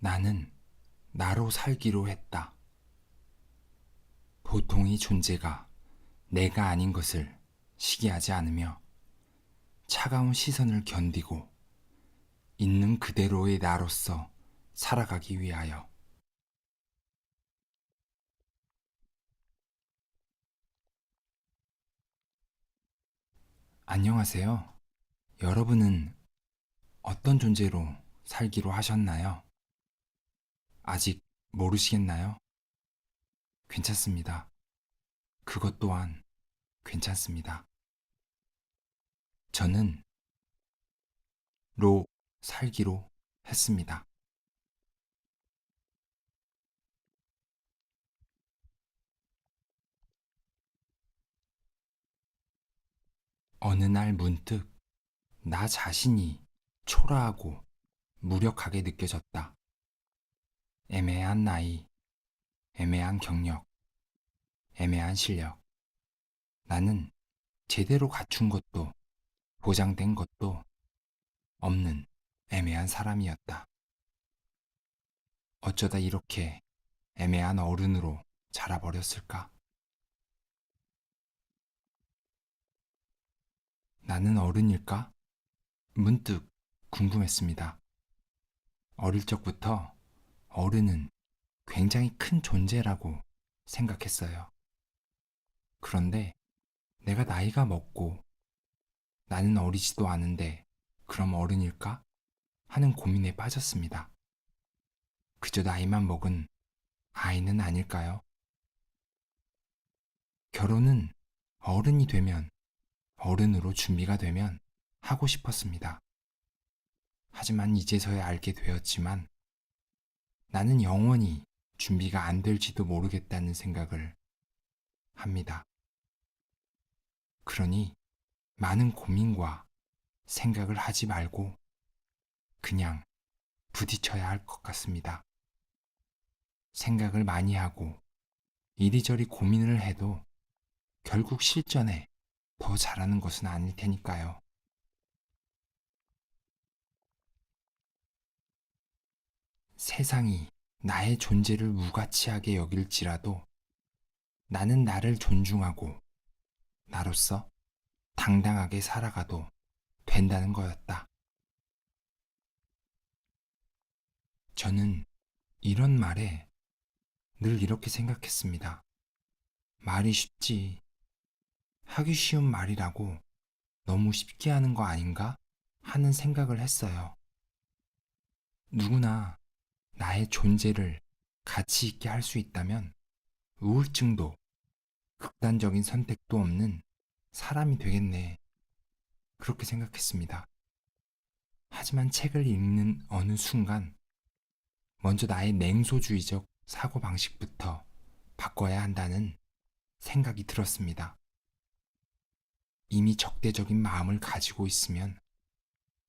나는 나로 살기로 했다. 보통의 존재가 내가 아닌 것을 시기하지 않으며 차가운 시선을 견디고 있는 그대로의 나로서 살아가기 위하여. 안녕하세요. 여러분은 어떤 존재로 살기로 하셨나요? 아직 모르시겠나요? 괜찮습니다. 그것 또한 괜찮습니다. 저는 로 살기로 했습니다. 어느 날 문득 나 자신이 초라하고 무력하게 느껴졌다. 애매한 나이, 애매한 경력, 애매한 실력. 나는 제대로 갖춘 것도 보장된 것도 없는 애매한 사람이었다. 어쩌다 이렇게 애매한 어른으로 자라버렸을까? 나는 어른일까? 문득 궁금했습니다. 어릴 적부터 어른은 굉장히 큰 존재라고 생각했어요. 그런데 내가 나이가 먹고 나는 어리지도 않은데 그럼 어른일까? 하는 고민에 빠졌습니다. 그저 나이만 먹은 아이는 아닐까요? 결혼은 어른이 되면, 어른으로 준비가 되면 하고 싶었습니다. 하지만 이제서야 알게 되었지만 나는 영원히 준비가 안 될지도 모르겠다는 생각을 합니다. 그러니 많은 고민과 생각을 하지 말고 그냥 부딪혀야 할 것 같습니다. 생각을 많이 하고 이리저리 고민을 해도 결국 실전에 더 잘하는 것은 아닐 테니까요. 세상이 나의 존재를 무가치하게 여길지라도 나는 나를 존중하고 나로서 당당하게 살아가도 된다는 거였다. 저는 이런 말에 늘 이렇게 생각했습니다. 말이 쉽지. 하기 쉬운 말이라고 너무 쉽게 하는 거 아닌가 하는 생각을 했어요. 누구나 나의 존재를 가치 있게 할 수 있다면 우울증도 극단적인 선택도 없는 사람이 되겠네. 그렇게 생각했습니다. 하지만 책을 읽는 어느 순간 먼저 나의 냉소주의적 사고방식부터 바꿔야 한다는 생각이 들었습니다. 이미 적대적인 마음을 가지고 있으면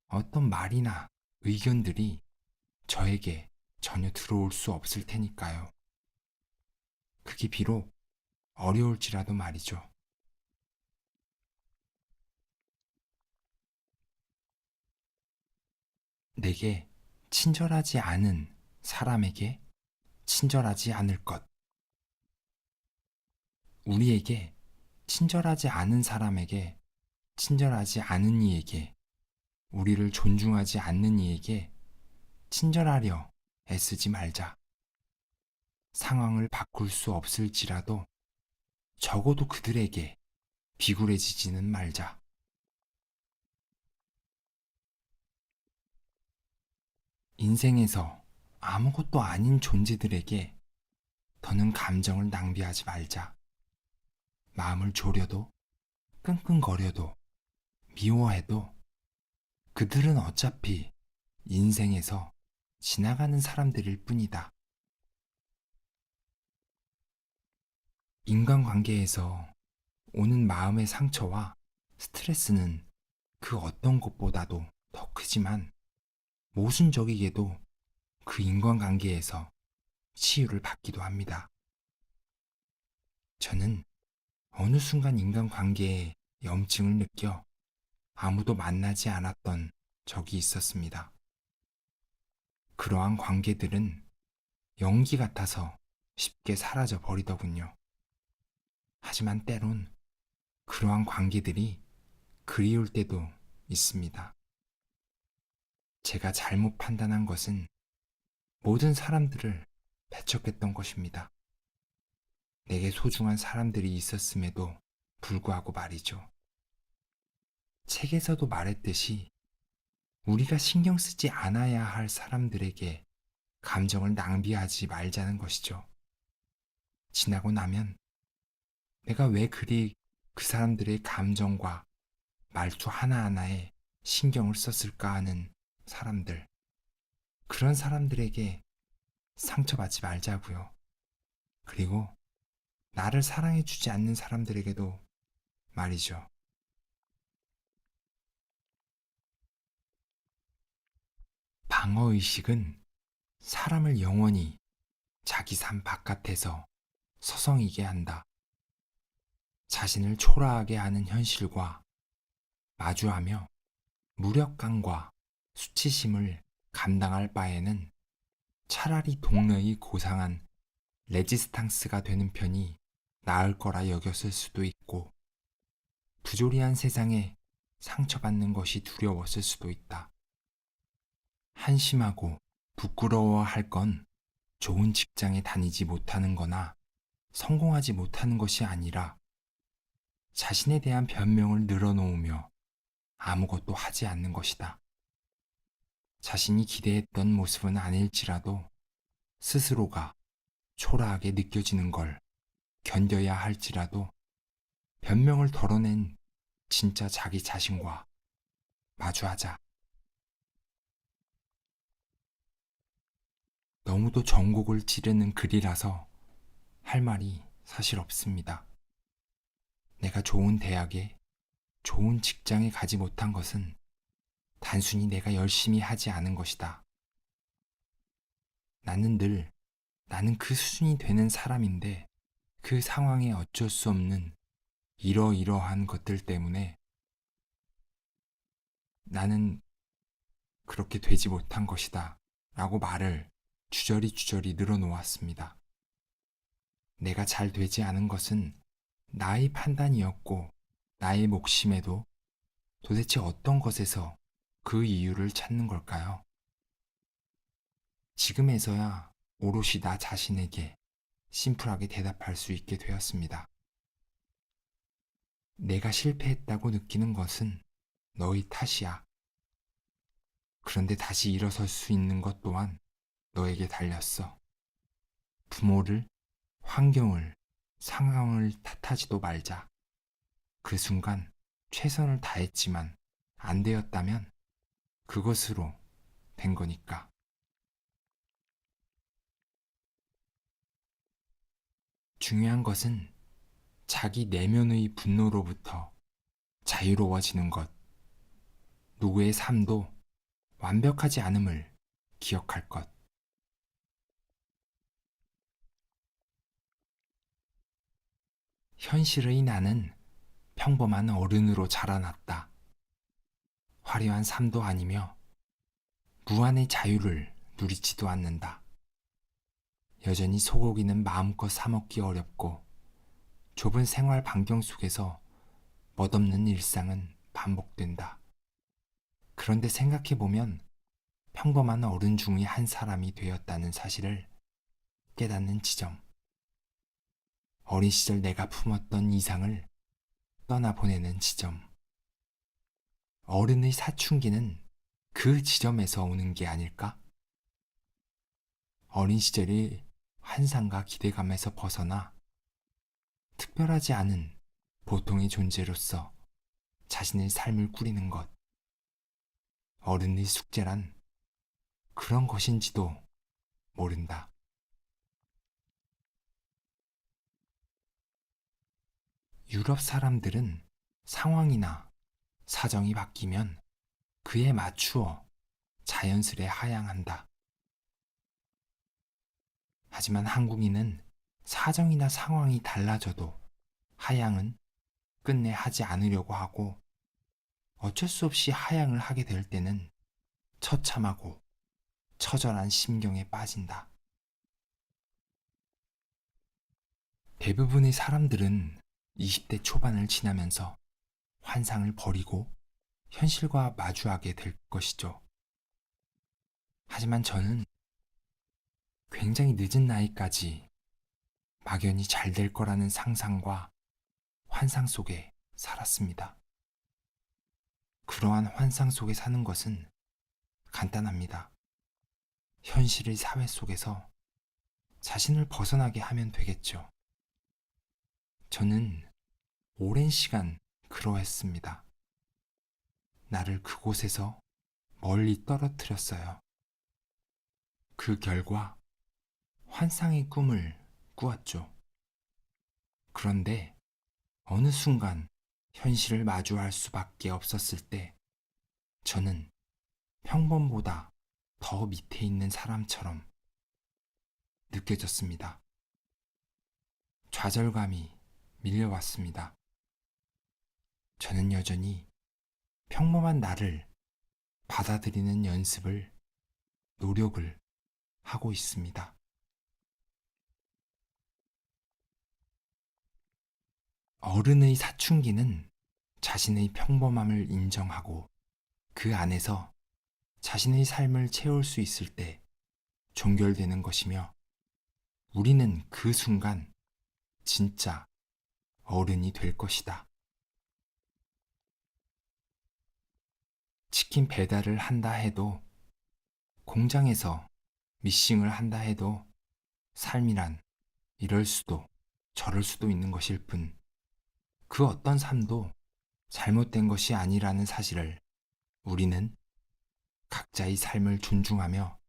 어떤 말이나 의견들이 저에게 전혀 들어올 수 없을 테니까요. 그게 비록 어려울지라도 말이죠. 내게 친절하지 않은 사람에게 친절하지 않을 것. 우리에게 친절하지 않은 사람에게 친절하지 않은 이에게 우리를 존중하지 않는 이에게 친절하려 애쓰지 말자. 상황을 바꿀 수 없을지라도 적어도 그들에게 비굴해지지는 말자. 인생에서 아무것도 아닌 존재들에게 더는 감정을 낭비하지 말자. 마음을 졸여도 끙끙거려도 미워해도 그들은 어차피 인생에서 지나가는 사람들일 뿐이다. 인간관계에서 오는 마음의 상처와 스트레스는 그 어떤 것보다도 더 크지만 모순적이게도 그 인간관계에서 치유를 받기도 합니다. 저는 어느 순간 인간관계에 염증을 느껴 아무도 만나지 않았던 적이 있었습니다. 그러한 관계들은 연기 같아서 쉽게 사라져 버리더군요. 하지만 때론 그러한 관계들이 그리울 때도 있습니다. 제가 잘못 판단한 것은 모든 사람들을 배척했던 것입니다. 내게 소중한 사람들이 있었음에도 불구하고 말이죠. 책에서도 말했듯이 우리가 신경 쓰지 않아야 할 사람들에게 감정을 낭비하지 말자는 것이죠. 지나고 나면 내가 왜 그리 그 사람들의 감정과 말투 하나하나에 신경을 썼을까 하는 사람들, 그런 사람들에게 상처받지 말자고요. 그리고 나를 사랑해주지 않는 사람들에게도 말이죠. 방어의식은 사람을 영원히 자기 삶 바깥에서 서성이게 한다. 자신을 초라하게 하는 현실과 마주하며 무력감과 수치심을 감당할 바에는 차라리 동료의 고상한 레지스탕스가 되는 편이 나을 거라 여겼을 수도 있고, 부조리한 세상에 상처받는 것이 두려웠을 수도 있다. 한심하고 부끄러워할 건 좋은 직장에 다니지 못하는 거나 성공하지 못하는 것이 아니라 자신에 대한 변명을 늘어놓으며 아무것도 하지 않는 것이다. 자신이 기대했던 모습은 아닐지라도 스스로가 초라하게 느껴지는 걸 견뎌야 할지라도 변명을 덜어낸 진짜 자기 자신과 마주하자. 너무도 전곡을 찌르는 글이라서 할 말이 사실 없습니다. 내가 좋은 대학에, 좋은 직장에 가지 못한 것은 단순히 내가 열심히 하지 않은 것이다. 나는 그 수준이 되는 사람인데 그 상황에 어쩔 수 없는 이러이러한 것들 때문에 나는 그렇게 되지 못한 것이다 라고 말을 주저리 늘어놓았습니다. 내가 잘 되지 않은 것은 나의 판단이었고 나의 목심에도 도대체 어떤 것에서 그 이유를 찾는 걸까요? 지금에서야 오롯이 나 자신에게 심플하게 대답할 수 있게 되었습니다. 내가 실패했다고 느끼는 것은 너의 탓이야. 그런데 다시 일어설 수 있는 것 또한 너에게 달렸어. 부모를, 환경을, 상황을 탓하지도 말자. 그 순간 최선을 다했지만 안 되었다면 그것으로 된 거니까. 중요한 것은 자기 내면의 분노로부터 자유로워지는 것. 누구의 삶도 완벽하지 않음을 기억할 것. 현실의 나는 평범한 어른으로 자라났다. 화려한 삶도 아니며 무한의 자유를 누리지도 않는다. 여전히 소고기는 마음껏 사먹기 어렵고 좁은 생활 반경 속에서 멋없는 일상은 반복된다. 그런데 생각해보면 평범한 어른 중의 한 사람이 되었다는 사실을 깨닫는 지점. 어린 시절 내가 품었던 이상을 떠나보내는 지점. 어른의 사춘기는 그 지점에서 오는 게 아닐까? 어린 시절의 환상과 기대감에서 벗어나 특별하지 않은 보통의 존재로서 자신의 삶을 꾸리는 것. 어른의 숙제란 그런 것인지도 모른다. 유럽 사람들은 상황이나 사정이 바뀌면 그에 맞추어 자연스레 하향한다. 하지만 한국인은 사정이나 상황이 달라져도 하향은 끝내 하지 않으려고 하고 어쩔 수 없이 하향을 하게 될 때는 처참하고 처절한 심경에 빠진다. 대부분의 사람들은 20대 초반을 지나면서 환상을 버리고 현실과 마주하게 될 것이죠. 하지만 저는 굉장히 늦은 나이까지 막연히 잘 될 거라는 상상과 환상 속에 살았습니다. 그러한 환상 속에 사는 것은 간단합니다. 현실의 사회 속에서 자신을 벗어나게 하면 되겠죠. 저는 오랜 시간 그러했습니다. 나를 그곳에서 멀리 떨어뜨렸어요. 그 결과 환상의 꿈을 꾸었죠. 그런데 어느 순간 현실을 마주할 수밖에 없었을 때 저는 평범보다 더 밑에 있는 사람처럼 느껴졌습니다. 좌절감이 밀려왔습니다. 저는 여전히 평범한 나를 받아들이는 연습을, 노력을 하고 있습니다. 어른의 사춘기는 자신의 평범함을 인정하고 그 안에서 자신의 삶을 채울 수 있을 때 종결되는 것이며 우리는 그 순간 진짜 어른이 될 것이다. 치킨 배달을 한다 해도 공장에서 미싱을 한다 해도 삶이란 이럴 수도 저럴 수도 있는 것일 뿐 그 어떤 삶도 잘못된 것이 아니라는 사실을 우리는 각자의 삶을 존중하며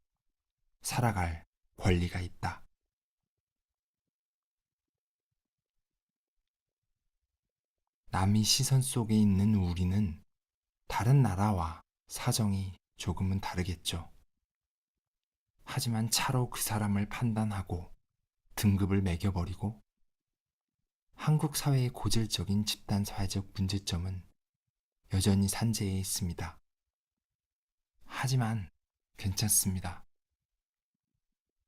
살아갈 권리가 있다. 남의 시선 속에 있는 우리는 다른 나라와 사정이 조금은 다르겠죠. 하지만 차로 그 사람을 판단하고 등급을 매겨버리고 한국 사회의 고질적인 집단 사회적 문제점은 여전히 산재해 있습니다. 하지만 괜찮습니다.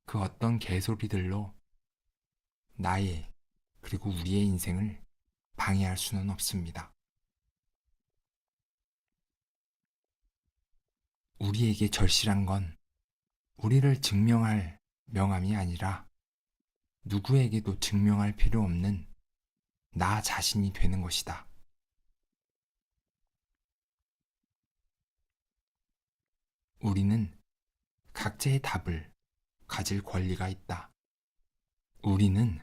그 어떤 개소리들로 나의 그리고 우리의 인생을 방해할 수는 없습니다. 우리에게 절실한 건 우리를 증명할 명함이 아니라 누구에게도 증명할 필요 없는 나 자신이 되는 것이다. 우리는 각자의 답을 가질 권리가 있다. 우리는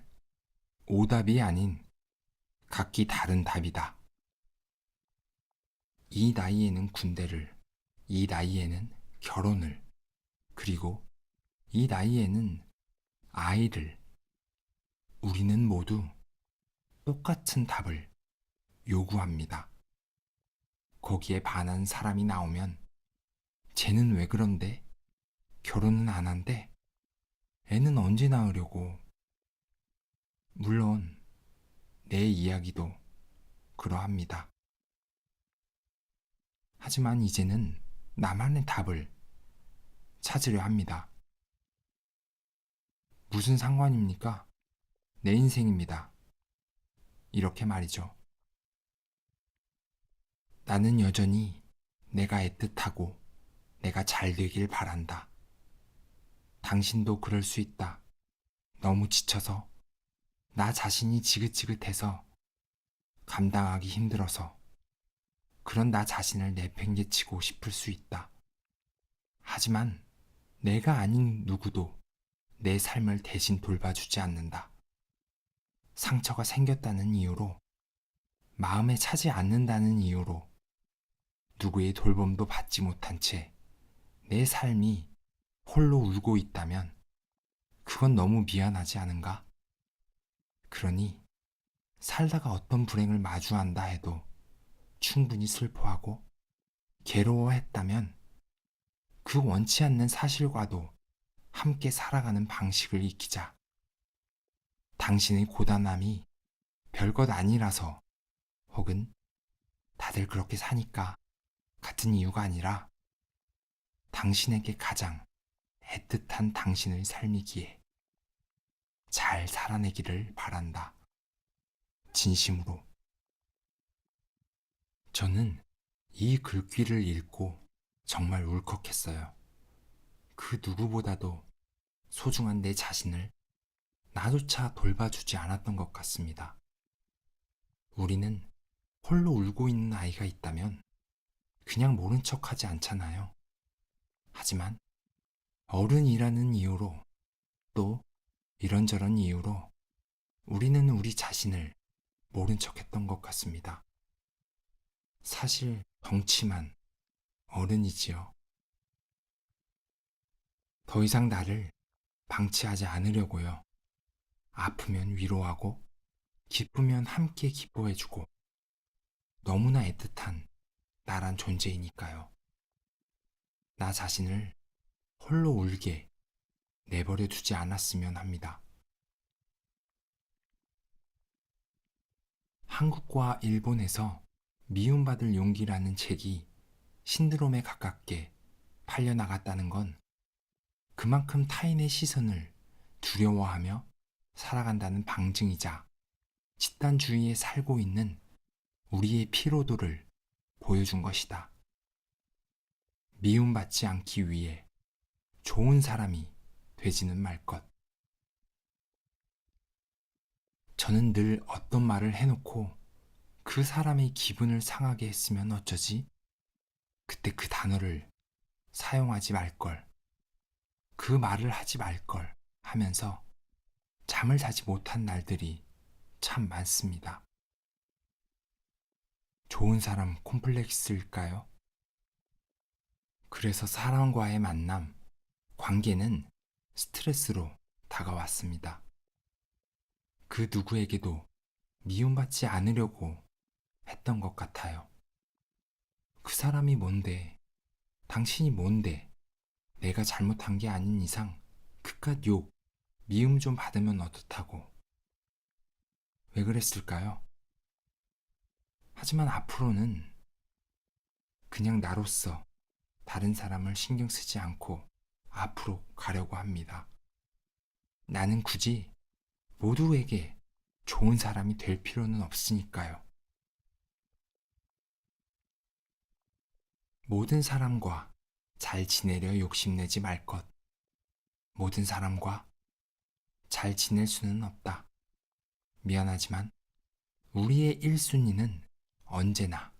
오답이 아닌 각기 다른 답이다. 이 나이에는 군대를, 이 나이에는 결혼을, 그리고 이 나이에는 아이를, 우리는 모두 똑같은 답을 요구합니다. 거기에 반한 사람이 나오면 쟤는 왜 그런데? 결혼은 안 한대? 애는 언제 낳으려고? 물론 내 이야기도 그러합니다. 하지만 이제는 나만의 답을 찾으려 합니다. 무슨 상관입니까? 내 인생입니다. 이렇게 말이죠. 나는 여전히 내가 애틋하고 내가 잘 되길 바란다. 당신도 그럴 수 있다. 너무 지쳐서 나 자신이 지긋지긋해서 감당하기 힘들어서 그런 나 자신을 내팽개치고 싶을 수 있다. 하지만 내가 아닌 누구도 내 삶을 대신 돌봐주지 않는다. 상처가 생겼다는 이유로, 마음에 차지 않는다는 이유로 누구의 돌봄도 받지 못한 채 내 삶이 홀로 울고 있다면 그건 너무 미안하지 않은가? 그러니 살다가 어떤 불행을 마주한다 해도 충분히 슬퍼하고 괴로워했다면 그 원치 않는 사실과도 함께 살아가는 방식을 익히자. 당신의 고단함이 별것 아니라서 혹은 다들 그렇게 사니까 같은 이유가 아니라 당신에게 가장 애틋한 당신의 삶이기에 잘 살아내기를 바란다. 진심으로. 저는 이 글귀를 읽고 정말 울컥했어요. 그 누구보다도 소중한 내 자신을 나조차 돌봐주지 않았던 것 같습니다. 우리는 홀로 울고 있는 아이가 있다면 그냥 모른 척 하지 않잖아요. 하지만 어른이라는 이유로 또 이런저런 이유로 우리는 우리 자신을 모른 척 했던 것 같습니다. 사실 덩치만 어른이지요. 더 이상 나를 방치하지 않으려고요. 아프면 위로하고 기쁘면 함께 기뻐해주고 너무나 애틋한 나란 존재이니까요. 나 자신을 홀로 울게 내버려 두지 않았으면 합니다. 한국과 일본에서 미움받을 용기라는 책이 신드롬에 가깝게 팔려나갔다는 건 그만큼 타인의 시선을 두려워하며 살아간다는 방증이자 집단주의에 살고 있는 우리의 피로도를 보여준 것이다. 미움받지 않기 위해 좋은 사람이 되지는 말 것. 저는 늘 어떤 말을 해놓고 그 사람의 기분을 상하게 했으면 어쩌지? 그때 그 단어를 사용하지 말걸. 그 말을 하지 말걸 하면서 잠을 자지 못한 날들이 참 많습니다. 좋은 사람 콤플렉스일까요? 그래서 사람과의 만남, 관계는 스트레스로 다가왔습니다. 그 누구에게도 미움받지 않으려고 했던 것 같아요. 그 사람이 뭔데, 당신이 뭔데, 내가 잘못한 게 아닌 이상 그깟 욕, 미움 좀 받으면 어떻다고. 왜 그랬을까요? 하지만 앞으로는 그냥 나로서 다른 사람을 신경 쓰지 않고 앞으로 가려고 합니다. 나는 굳이 모두에게 좋은 사람이 될 필요는 없으니까요. 모든 사람과 잘 지내려 욕심내지 말 것. 모든 사람과 잘 지낼 수는 없다. 미안하지만 우리의 1순위는 언제나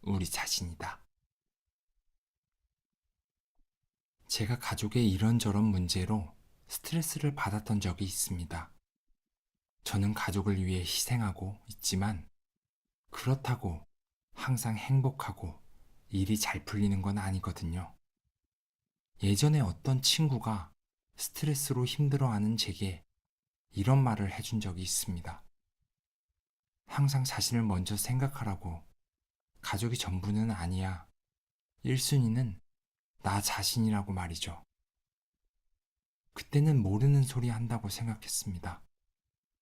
우리 자신이다. 제가 가족의 이런저런 문제로 스트레스를 받았던 적이 있습니다. 저는 가족을 위해 희생하고 있지만 그렇다고 항상 행복하고 일이 잘 풀리는 건 아니거든요. 예전에 어떤 친구가 스트레스로 힘들어하는 제게 이런 말을 해준 적이 있습니다. 항상 자신을 먼저 생각하라고. 가족이 전부는 아니야. 1순위는 나 자신이라고 말이죠. 그때는 모르는 소리 한다고 생각했습니다.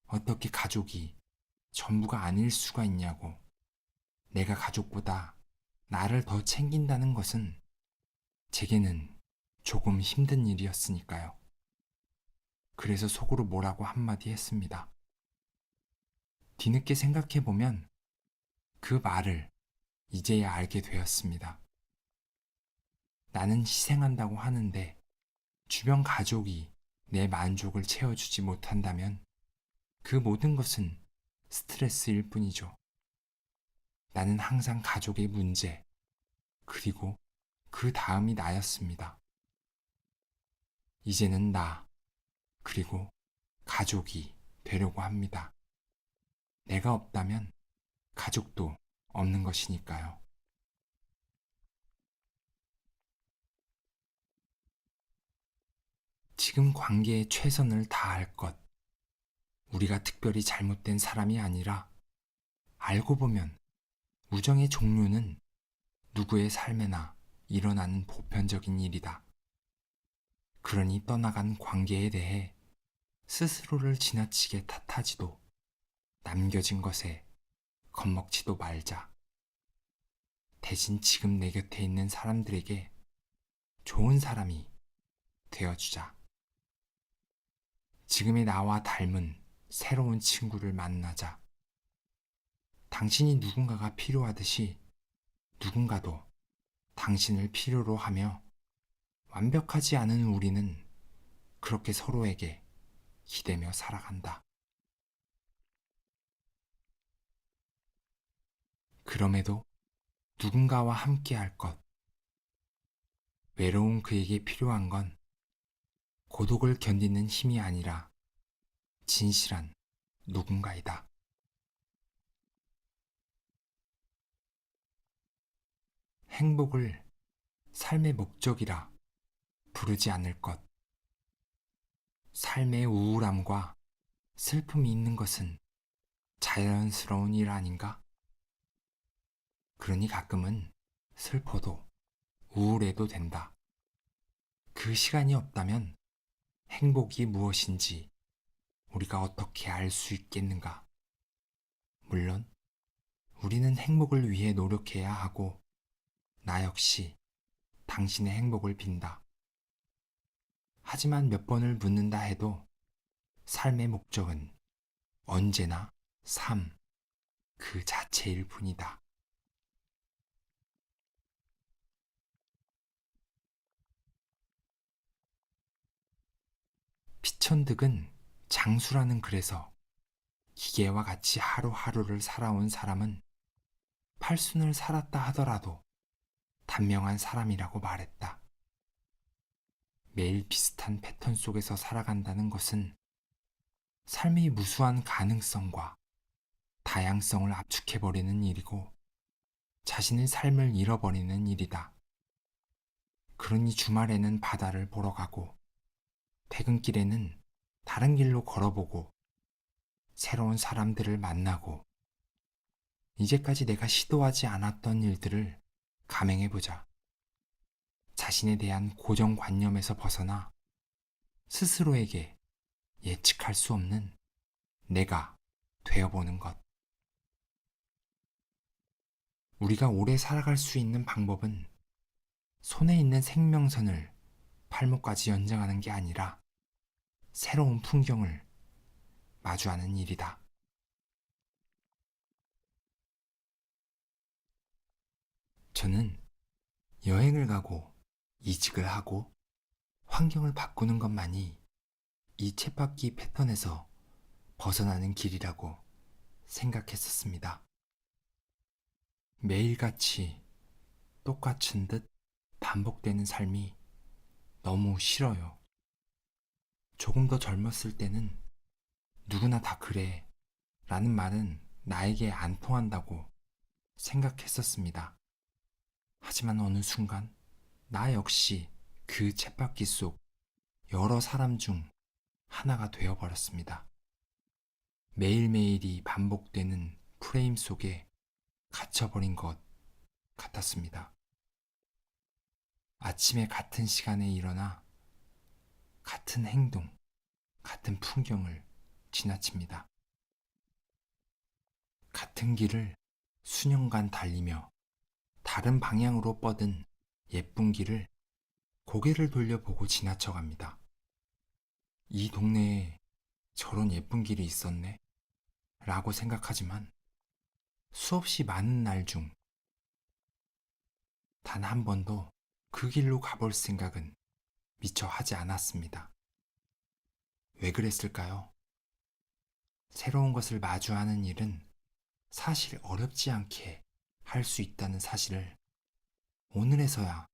어떻게 가족이 전부가 아닐 수가 있냐고. 내가 가족보다 나를 더 챙긴다는 것은 제게는 조금 힘든 일이었으니까요. 그래서 속으로 뭐라고 한마디 했습니다. 뒤늦게 생각해보면 그 말을 이제야 알게 되었습니다. 나는 희생한다고 하는데 주변 가족이 내 만족을 채워주지 못한다면 그 모든 것은 스트레스일 뿐이죠. 나는 항상 가족의 문제, 그리고 그 다음이 나였습니다. 이제는 나, 그리고 가족이 되려고 합니다. 내가 없다면 가족도 없는 것이니까요. 지금 관계에 최선을 다할 것. 우리가 특별히 잘못된 사람이 아니라 알고 보면 우정의 종류는 누구의 삶에나 일어나는 보편적인 일이다. 그러니 떠나간 관계에 대해 스스로를 지나치게 탓하지도 남겨진 것에 겁먹지도 말자. 대신 지금 내 곁에 있는 사람들에게 좋은 사람이 되어주자. 지금의 나와 닮은 새로운 친구를 만나자. 당신이 누군가가 필요하듯이 누군가도 당신을 필요로 하며 완벽하지 않은 우리는 그렇게 서로에게 기대며 살아간다. 그럼에도 누군가와 함께 할 것, 외로운 그에게 필요한 건 고독을 견디는 힘이 아니라 진실한 누군가이다. 행복을 삶의 목적이라 부르지 않을 것. 삶의 우울함과 슬픔이 있는 것은 자연스러운 일 아닌가? 그러니 가끔은 슬퍼도 우울해도 된다. 그 시간이 없다면 행복이 무엇인지 우리가 어떻게 알 수 있겠는가? 물론 우리는 행복을 위해 노력해야 하고 나 역시 당신의 행복을 빈다. 하지만 몇 번을 묻는다 해도 삶의 목적은 언제나 삶 그 자체일 뿐이다. 피천득은 장수라는 글에서 기계와 같이 하루하루를 살아온 사람은 팔순을 살았다 하더라도 단명한 사람이라고 말했다. 매일 비슷한 패턴 속에서 살아간다는 것은 삶의 무수한 가능성과 다양성을 압축해버리는 일이고 자신의 삶을 잃어버리는 일이다. 그러니 주말에는 바다를 보러 가고 퇴근길에는 다른 길로 걸어보고 새로운 사람들을 만나고 이제까지 내가 시도하지 않았던 일들을 감행해보자. 자신에 대한 고정관념에서 벗어나 스스로에게 예측할 수 없는 내가 되어보는 것. 우리가 오래 살아갈 수 있는 방법은 손에 있는 생명선을 팔목까지 연장하는 게 아니라 새로운 풍경을 마주하는 일이다. 저는 여행을 가고 이직을 하고 환경을 바꾸는 것만이 이 쳇바퀴 패턴에서 벗어나는 길이라고 생각했었습니다. 매일같이 똑같은 듯 반복되는 삶이 너무 싫어요. 조금 더 젊었을 때는 누구나 다 그래 라는 말은 나에게 안 통한다고 생각했었습니다. 하지만 어느 순간 나 역시 그 쳇바퀴 속 여러 사람 중 하나가 되어버렸습니다. 매일매일이 반복되는 프레임 속에 갇혀버린 것 같았습니다. 아침에 같은 시간에 일어나 같은 행동, 같은 풍경을 지나칩니다. 같은 길을 수년간 달리며 다른 방향으로 뻗은 예쁜 길을 고개를 돌려보고 지나쳐갑니다. 이 동네에 저런 예쁜 길이 있었네 라고 생각하지만 수없이 많은 날 중 단 한 번도 그 길로 가볼 생각은 미처 하지 않았습니다. 왜 그랬을까요? 새로운 것을 마주하는 일은 사실 어렵지 않게 할 수 있다는 사실을 오늘에서야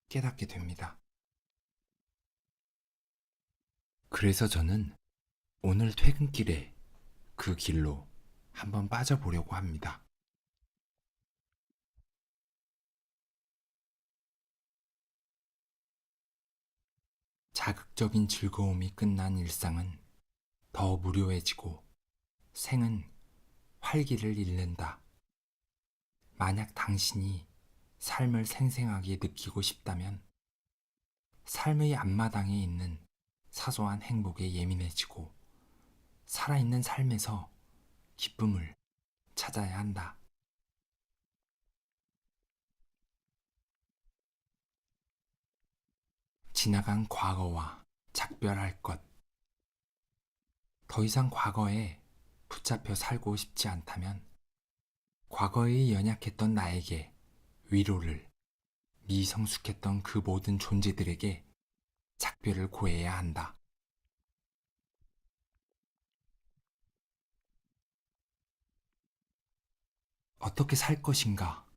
깨닫게 됩니다. 그래서 저는 오늘 퇴근길에 그 길로 한번 빠져보려고 합니다. 자극적인 즐거움이 끝난 일상은 더 무료해지고 생은 활기를 잃는다. 만약 당신이 삶을 생생하게 느끼고 싶다면 삶의 앞마당에 있는 사소한 행복에 예민해지고 살아있는 삶에서 기쁨을 찾아야 한다. 지나간 과거와 작별할 것. 더 이상 과거에 붙잡혀 살고 싶지 않다면 과거에 연약했던 나에게 위로를, 미성숙했던 그 모든 존재들에게 작별을 고해야 한다. 어떻게 살 것인가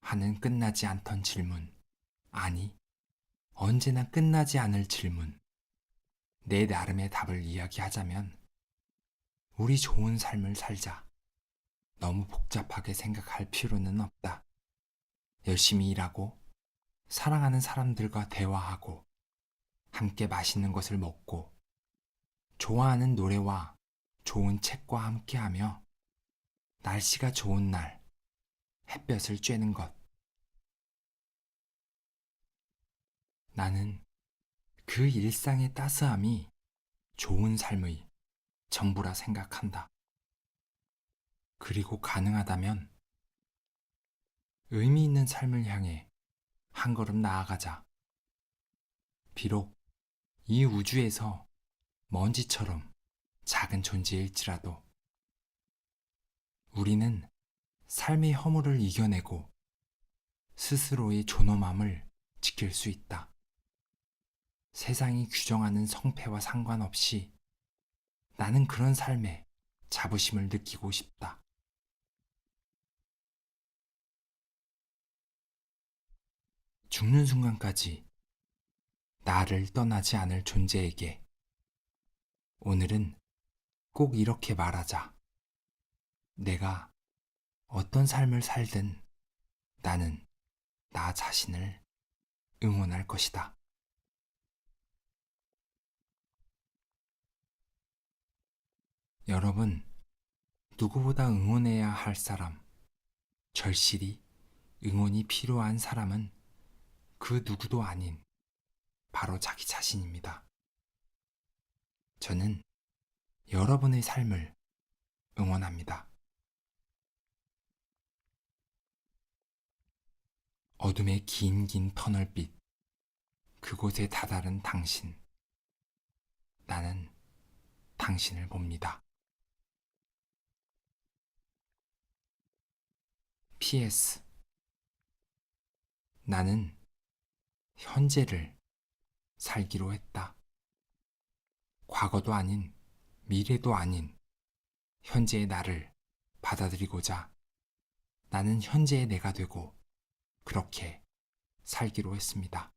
하는 끝나지 않던 질문. 아니, 언제나 끝나지 않을 질문. 내 나름의 답을 이야기하자면 우리 좋은 삶을 살자. 너무 복잡하게 생각할 필요는 없다. 열심히 일하고 사랑하는 사람들과 대화하고 함께 맛있는 것을 먹고 좋아하는 노래와 좋은 책과 함께하며 날씨가 좋은 날 햇볕을 쬐는 것. 나는 그 일상의 따스함이 좋은 삶의 전부라 생각한다. 그리고 가능하다면 의미 있는 삶을 향해 한 걸음 나아가자. 비록 이 우주에서 먼지처럼 작은 존재일지라도 우리는 삶의 허물을 이겨내고 스스로의 존엄함을 지킬 수 있다. 세상이 규정하는 성패와 상관없이 나는 그런 삶에 자부심을 느끼고 싶다. 죽는 순간까지 나를 떠나지 않을 존재에게 오늘은 꼭 이렇게 말하자. 내가 어떤 삶을 살든 나는 나 자신을 응원할 것이다. 여러분, 누구보다 응원해야 할 사람, 절실히 응원이 필요한 사람은 그 누구도 아닌 바로 자기 자신입니다. 저는 여러분의 삶을 응원합니다. 어둠의 긴 터널빛, 그곳에 다다른 당신. 나는 당신을 봅니다. PS. 나는 현재를 살기로 했다. 과거도 아닌, 미래도 아닌 현재의 나를 받아들이고자 나는 현재의 내가 되고 그렇게 살기로 했습니다.